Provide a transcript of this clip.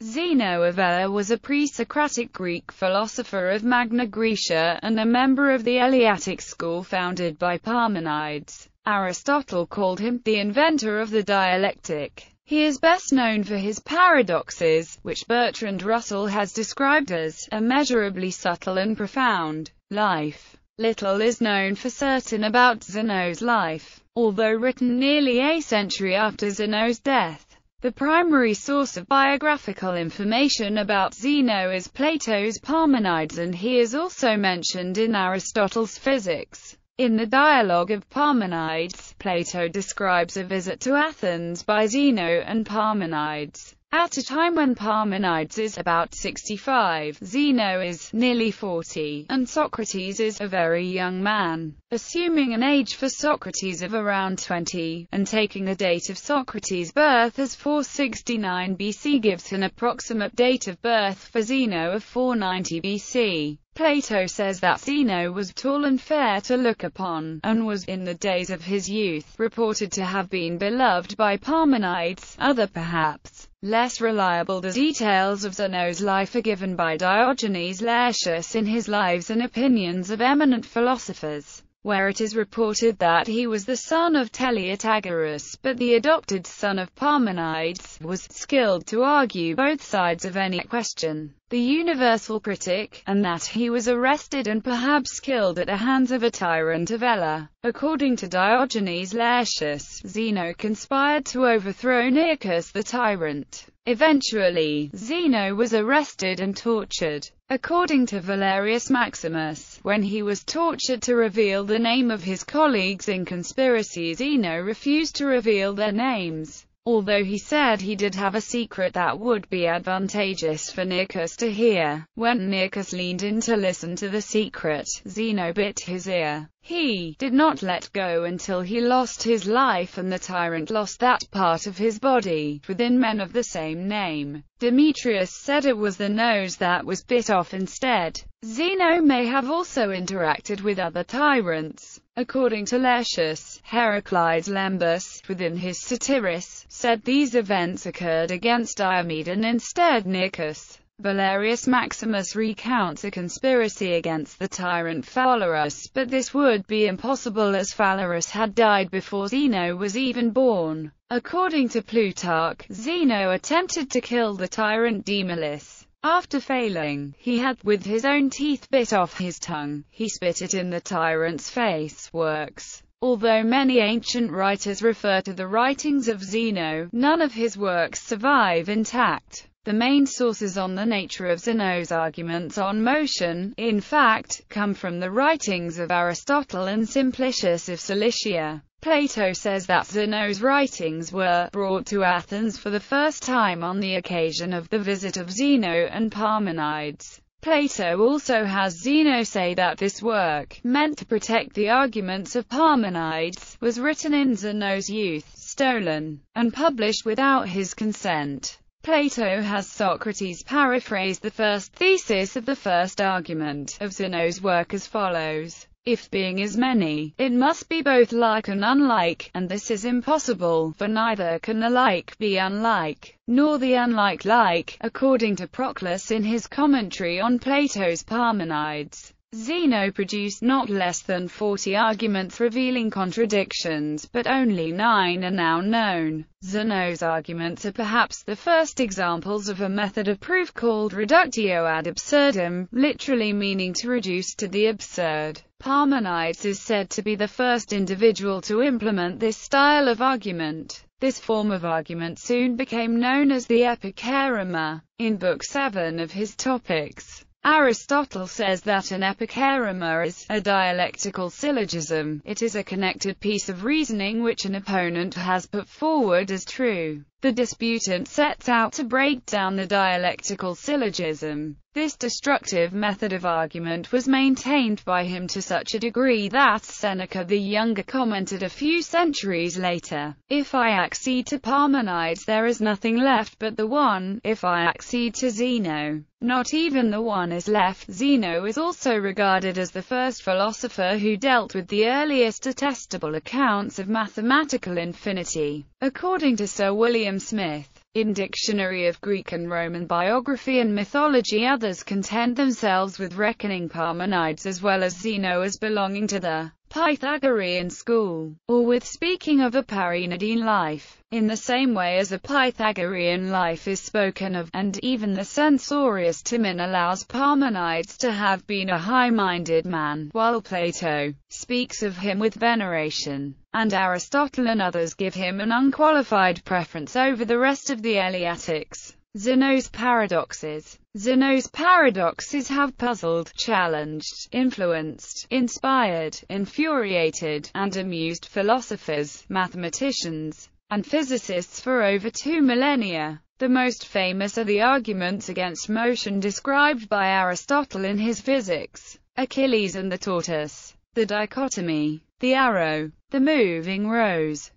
Zeno of Elea was a pre-Socratic Greek philosopher of Magna Graecia, and a member of the Ἐλεάτιc school founded by Parmenides. Aristotle called him the inventor of the dialectic. He is best known for his paradoxes, which Bertrand Russell has described as immeasurably subtle and profound. Life. Little is known for certain about Zeno's life. Although written nearly a century after Zeno's death, the primary source of biographical information about Zeno is Plato's Parmenides, and he is also mentioned in Aristotle's Physics. In the Dialogue of Parmenides, Plato describes a visit to Athens by Zeno and Parmenides. At a time when Parmenides is about 65, Zeno is nearly 40, and Socrates is a very young man. Assuming an age for Socrates of around 20, and taking the date of Socrates' birth as 469 BC gives an approximate date of birth for Zeno of 490 BC. Plato says that Zeno was tall and fair to look upon, and was, in the days of his youth, reported to have been beloved by Parmenides. Other, perhaps less reliable details of Zeno's life are given by Diogenes Laertius in his Lives and Opinions of Eminent Philosophers, where it is reported that he was the son of Ἐλεάτης, but the adopted son of Parmenides, was skilled to argue both sides of any question, the universal critic, and that he was arrested and perhaps killed at the hands of a tyrant of Elea. According to Diogenes Laertius, Zeno conspired to overthrow Nearchus the tyrant. Eventually, Zeno was arrested and tortured. According to Valerius Maximus, when he was tortured to reveal the name of his colleagues in conspiracy, Zeno refused to reveal their names, although he said he did have a secret that would be advantageous for Nearchus to hear. When Nearchus leaned in to listen to the secret, Zeno bit his ear. He did not let go until he lost his life, and the tyrant lost that part of his body. Within men of the same name, Demetrius said it was the nose that was bit off instead. Zeno may have also interacted with other tyrants. According to Laertius, Heraclides Lembus, within his Satyrus, said these events occurred against Diomed and instead Nearchus. Valerius Maximus recounts a conspiracy against the tyrant Phalaris, but this would be impossible as Phalaris had died before Zeno was even born. According to Plutarch, Zeno attempted to kill the tyrant Demolus. After failing, he had, with his own teeth, bit off his tongue. He spit it in the tyrant's face. Works. Although many ancient writers refer to the writings of Zeno, none of his works survive intact. The main sources on the nature of Zeno's arguments on motion, in fact, come from the writings of Aristotle and Simplicius of Cilicia. Plato says that Zeno's writings were brought to Athens for the first time on the occasion of the visit of Zeno and Parmenides. Plato also has Zeno say that this work, meant to protect the arguments of Parmenides, was written in Zeno's youth, stolen, and published without his consent. Plato has Socrates paraphrase the first thesis of the first argument of Zeno's work as follows: if being is many, it must be both like and unlike, and this is impossible, for neither can the like be unlike, nor the unlike like, according to Proclus in his commentary on Plato's Parmenides. Zeno produced not less than 40 arguments revealing contradictions, but only 9 are now known. Zeno's arguments are perhaps the first examples of a method of proof called reductio ad absurdum, literally meaning to reduce to the absurd. Parmenides is said to be the first individual to implement this style of argument. This form of argument soon became known as the epicharema. In Book 7 of his Topics, Aristotle says that an epicharema is a dialectical syllogism. It is a connected piece of reasoning which an opponent has put forward as true. The disputant sets out to break down the dialectical syllogism. This destructive method of argument was maintained by him to such a degree that Seneca the Younger commented a few centuries later, "If I accede to Parmenides there is nothing left but the one, if I accede to Zeno, not even the one is left." Zeno is also regarded as the first philosopher who dealt with the earliest attestable accounts of mathematical infinity. According to Sir William Smith, In Dictionary of Greek and Roman Biography and Mythology, others content themselves with reckoning Parmenides as well as Zeno as belonging to the Pythagorean school, or with speaking of a Parmenidine life, in the same way as a Pythagorean life is spoken of, and even the censorious Timon allows Parmenides to have been a high-minded man, while Plato speaks of him with veneration, and Aristotle and others give him an unqualified preference over the rest of the Eleatics. Zeno's paradoxes. Zeno's paradoxes have puzzled, challenged, influenced, inspired, infuriated, and amused philosophers, mathematicians, and physicists for over 2 millennia. The most famous are the arguments against motion described by Aristotle in his Physics, Achilles and the tortoise, the dichotomy, the arrow, the moving rose,